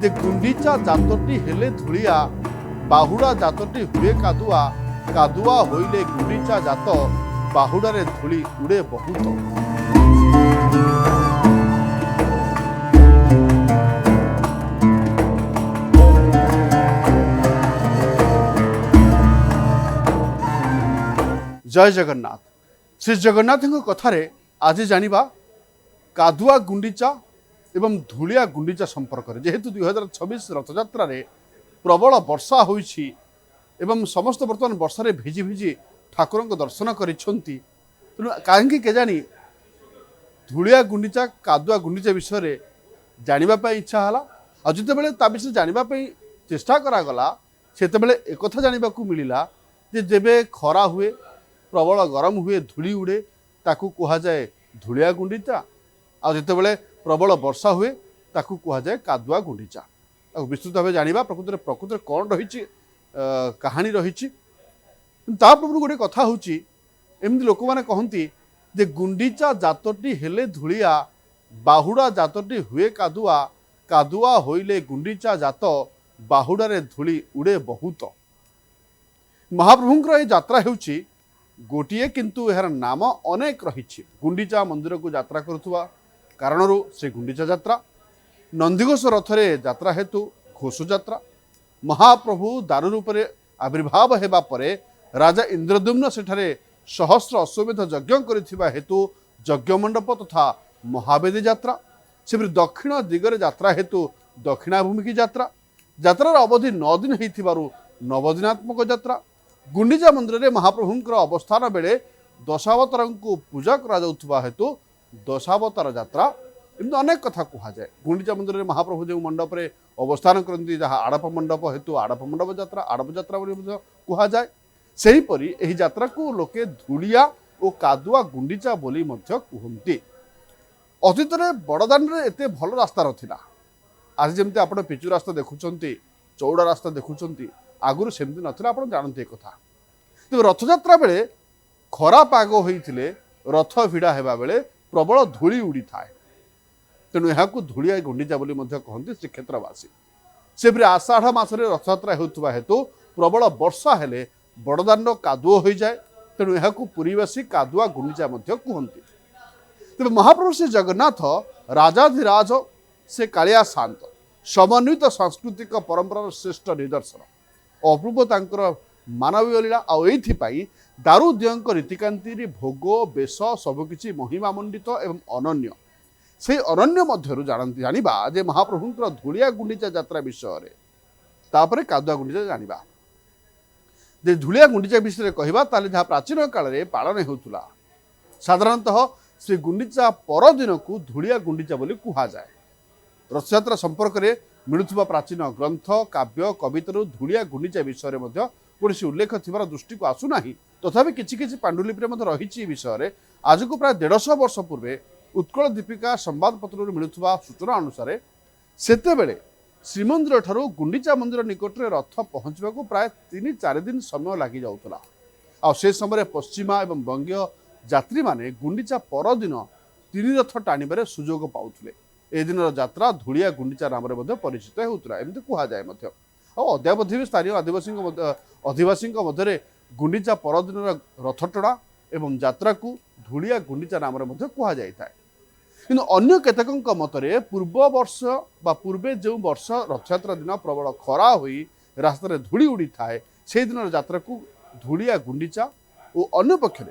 ଯେ ଗୁଣ୍ଡିଚା ଜାତଟି ହେଲେ ଧୂଳିଆ, ବାହୁଡ଼ା ଜାତଟି ହୁଏ କାଦୁଆ, କାଦୁଆ ହୋଇଲେ ଗୁଣ୍ଡିଚା ଜାତ, ବାହୁଡ଼ାରେ ଧୂଳି ଉଡ଼େ ବହୁତ। जय जगन्नाथ। श्री जगन्नाथ कथार आज जानिबा कादुआ गुंडीचा एवं धूलिया गुंडीचा संपर्क में। जेहेतु 2026 रथयात्रा प्रबल वर्षा होइछि एवं समस्त बर्तमान वर्षा रे भिजी भिजी ठाकुर दर्शन करिसेंती, तेणु कहीं केजानी धूलिया गुंडीचा कादुआ गुंडीचा विषय जानिबा पई इच्छा हला। आ जितेबेले ता विषय जानिबा पई चेष्टा करागला सेतेबेले एकथा जानिबा को मिलिला जे जेबे खरा हुए, प्रबल गरम हुए, धूली उड़े, ताकू कहा जाए धूलिया गुंडीचा। आ जितेबेले प्रबल वर्षा हुए ताकू कहा जाए कादुआ गुंडीचा। विस्तृत भाव जानिबा प्रकृति कौन रही कहानी रही। ता पूर्व गोटे कथा होची, एमती लोक मैंने कहती जे गुंडीचा जातटी हेले धूलिया, बाहुड़ा जातटी हुए कादुआ, कादुआ होइले गुंडीचा जात, बाहुड़ारे धूली उड़े बहुत। महाप्रभुंकर ये यात्रा होची गोटे, किंतु यार नाम अनेक रही। गुंडीचा मंदिर को यात्रा करुवा कारण से गुंडीचा यात्रा, नंदीघोष रथरे यात्रा हेतु घोष यात्रा, महाप्रभु दारु रूपे आविर्भाव हेबा परे राजा इंद्रद्युम्न सेठारे सहस्र अश्वमेध यज्ञ करिथिबा हेतु यज्ञ मंडप तथा महावेदी यात्रा, से दक्षिण दिगरे यात्रा हेतु दक्षिणाभिमुखी यात्रा, यात्रार अवधि 9 दिन होइथिबारु नवदिनात्मक यात्रा, गुंडीचा मंदिर में महाप्रभुंकर अवस्थान बेले दशावतार को पूजा करा हेतु दशावतार यात्रा, एमती अनेक कथा कहुए। गुंडीचा मंदिर में महाप्रभु जो मंडप रे अवस्थान करती जहाँ आड़प मंडप हेतु आड़प मंडप यात्रा, आड़प यात्रा कहुए। सेहीपरि एही यात्रा को लोके धूलिया और कादुआ गुंडीचा बोली कहते। अतीत में बड़दान एत भल रास्ता रहा, आज जमी आप पिचु रास्ता देखुंट, चौड़ा रास्ता देखुंट, आगुरी सेमती नथिला। आप जानते कथा तेज रथयात्रा बेले खरा पाग होइथिले रथ भिड़ा हेबा बेले प्रबल धूली उड़ी थाए, तेणु यहाँ धूलिया गुंडीचा बोली कहते श्रीक्षेत्रवासी। से आषाढ़ मासरे रथयात्रा होता हेतु प्रबल वर्षा हेले बड़दाण्ड कादुओ हो जाए, तेणु यहाँ पुरीवासी कादुआ गुंडीचा कहते। तेज महाप्रभु श्री जगन्नाथ राजाधिराज से कालिया शांत समन्वित सांस्कृतिक परंपरार श्रेष्ठ निदर्शन, अपूर्व तांकर मानवीय लीला। आईपाई दारुद्यंक रीतिकांति भोग बेश सबकिछि महिमामंडित एवं अनन्य। से अनन्य मध्यरु जानिबा जे महाप्रभुंकर धूलिया गुंडीचा यात्रा विषय तापरे कादुआ गुंडीचा जानिबा। जे धूलिया गुंडीचा विषय कहबा ताले जहाँ प्राचीन काल रे पालन होउतुला, साधारणतः श्री गुंडीचा परदिन को धूलिया गुंडीचा बोली कहा जाए। रथयात्रा संपर्क में मिलुवा प्राचीन ग्रंथ काव्य कवितर धूलिया गुंडीचा विषय में कौन उल्लेख थिबार दृष्टि को आसुना, तथापि किछि पांडुलिपि रही विषय। आज को प्राय 150 वर्ष पूर्वे उत्कल दीपिका संवादपत्र मिलुवा सूचना अनुसार सेतेबेले श्रीमंदिर ठारू गुंडीचा मंदिर निकट में रथ पहुँचवा प्राय 3-4 दिन समय लगी जाउतला। आ से समय पश्चिमा एवं बंगीय यात्री माने गुंडीचा परदिन 3 रथ टाणिबारे सुजोग पाउथिले। ए दिन यात्रा धूलिया गुंडीचा नाम परिचित होता एमती कहुए। अद्यावधि भी स्थानीय अधिवासी मध्य गुंडीचा परदिन रथ टଣା एवं यात्रा को धूलिया गुंडीचा नाम कहुए। किंतु अन्य केतक मतरे पूर्व वर्ष बा पूर्वे जो वर्ष रथयात्रा दिन प्रबल खरा हुई रास्तार धूली उड़ी थाए, से दिन यात्रा को धूलिया गुंडीचा और अन्य पक्ष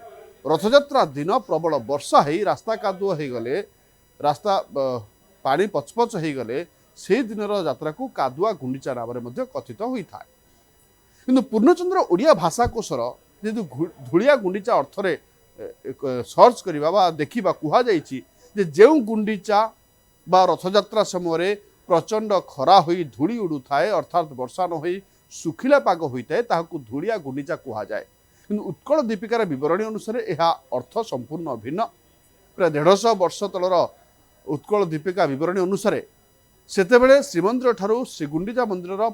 रथयात्रा दिन प्रबल वर्षा हो रास्ता कादुआ हो गले, रास्ता पानी पचपच हो गले, से दिन यात्रा को कादुआ गुंडीचा नाम कथित होता है। किंतु पूर्णचंद्र ओडिया भाषाकोशर जेहेतु धूलिया गुंडीचा अर्थरे सर्च करवा देखा कहुई जे गुंडीचा बा रथयात्रा समय प्रचंड खरा होई धूली उड़ू थाए, अर्थात वर्षा न होई सुखिला पाग होता है, ताहाकू धूलिया गुंडीचा कहुए। किंतु उत्कल दीपिकार विवरणी अनुसार यह अर्थ संपूर्ण भिन्न। प्राय 150 वर्ष तलर उत्कल दीपिका विवरणी अनुसार सेतेबेले श्रीमंदिर ठारू श्रीगुंडीचा मंदिर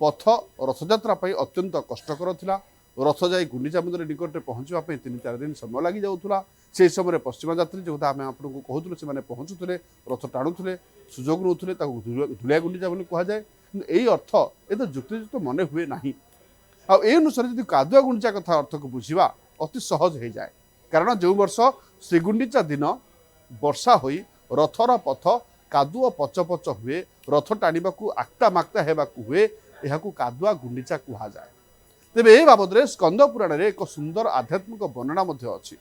पथ रथयात्रा अत्यंत कष्टकर थिला, रथ जाई गुंडीचा मंदिर निकट में पहुँचवा 3-4 दिन समय लगी जाऊला से समय पश्चिमा यात्री जो आम आपको कहूँ से पहुँचुले रथ टाणुले सुजोग नौले धुलिया गुंडीचा कहुए यही अर्थ ये तो युक्तियुक्त मन हुए ना अनुसार जो कादुआ गुंडीचा कथा अर्थ को बुझा अति सहज हो जाए कारण जो वर्ष श्रीगुंडीचा दिन वर्षा होई रथर पथ कादुआ पच पच हुए रथ टाणा आक्ता माक्ता होगा हुए यह कादुआ गुंडीचा कहुए तेबे ए बाबद स्कंद पुराण में एक सुंदर आध्यात्मिक वर्णना अच्छी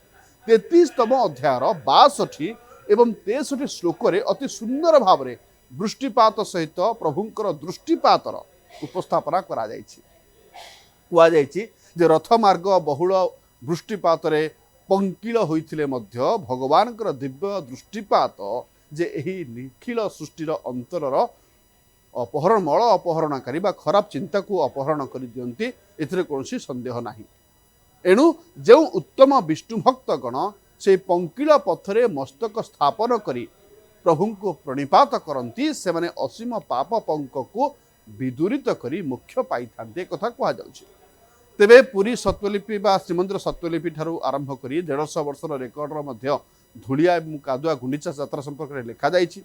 33तम अध्यायर 62 एवं 63 श्लोक अति सुंदर भाव में वृष्टिपात सहित प्रभुंकर दृष्टिपातर उपस्थापना करा जे रथ मार्ग बहुल वृष्टिपात पंकिल होइथिले मध्य भगवान दिव्य दृष्टिपात जे एही निखिल सृष्टिर अंतरर अपहरण मल अपहरणकारी खराब चिंता को अपहरण कर दियंती एथिरे कोनोसी संदेह नाही एणु जो उत्तम विष्णु भक्त गण से पंकिल पथरे मस्तक स्थापन करी प्रभु को प्रणिपात करती से माने असीम पाप पंक को विदूरित करी मोक्ष पाई थांते कथा कहा जाउछि तेबे पुरी सत्वलिपि बा श्रीमंदिर सत्वलिपि ठारू आरंभ करी 150 वर्षर रेकर्डर मध्य धूलिया एवं कादुआ गुंडीचा यात्रा संपर्क में लिखा जाइछि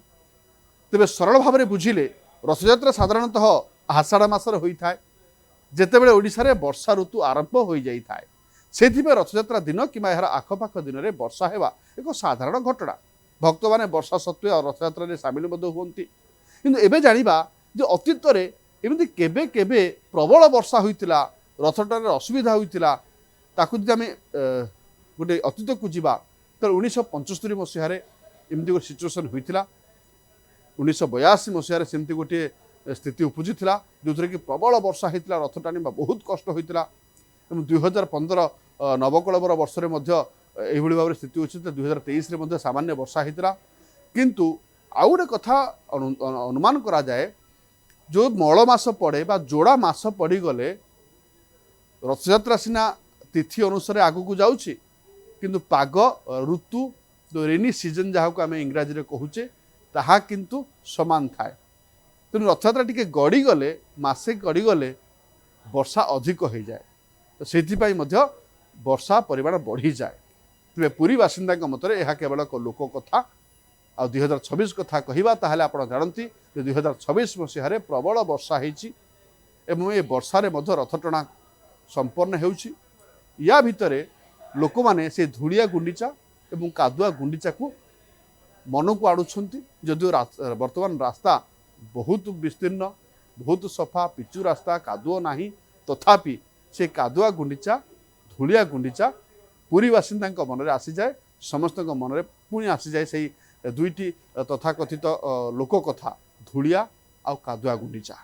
तेबे सरल भाव में बुझिले रथयात्रा साधारणतः आषाढ़ मासर होता है जितेबले ओडिशा रे वर्षा ऋतु आरंभ हो जाए से रथयात्रा दिन कि यार आखपाख दिन में वर्षा होगा एक साधारण घटना भक्त मैंने वर्षा सत्वे रथयात्रा सामिल हुंती किंतु एबे जानिबा जो अतीत में एमती केबे केबे प्रबल वर्षा होइतिला रथटार असुविधा होइतिला ताकु जदि आमे गोटे अतीत को जीवा तो 1975 मसीह एमती गोटे सिचुएसन होइतिला 1982 मसीह सेमती गोटे स्थिति उपजी जो थे कि प्रबल वर्षा होता रथ टाणा बहुत कष्ट होता 2015 नवकलवर वर्ष में भाव में स्थिति अच्छी 2023 सामान्य वर्षा होता किंतु आउ गोटे कथा अनुमान करा जाए जो मलमास पड़े बा जोड़ा मास पड़गले रथयात्रा सीना तिथि अनुसार आग को जाऊँगी किंतु पाग ऋतु जो रेनी सीजन जहाँ को आम इंग्राजी में कहूचे ताहा किंतु समान थाए तेणु रथयात्रा टी गड़ीगले मसे गड़ीगले वर्षा अधिक हो जाए तो से वर्षा परिमाण बढ़ी जाए तेज पुरी बासिंदा मतरे यह केवल एक लोक कथा आ 2026 कथा कहवा ताहले आपण जानती 2026 मसीह प्रबल वर्षा होती एवं ये वर्षार रथ टଣା संपन्न होउछि या भितरे लोक माने से धूलिया गुंडीचा एवं कादुआ गुंडीचा को मन को आड़ुंट जदिव बर्तमान रास्ता बहुत विस्तीर्ण बहुत सफा पिचु रास्ता कादुओ नहीं तथापि से कादुआ गुंडीचा धूलिया गुंडीचा पुरी बासिंदा मन में आसी जाए समस्त मन में पुणी आसी जाए से दुईटी तथाकथित लोक कथा धूलिया आ कादुआ गुंडीचा।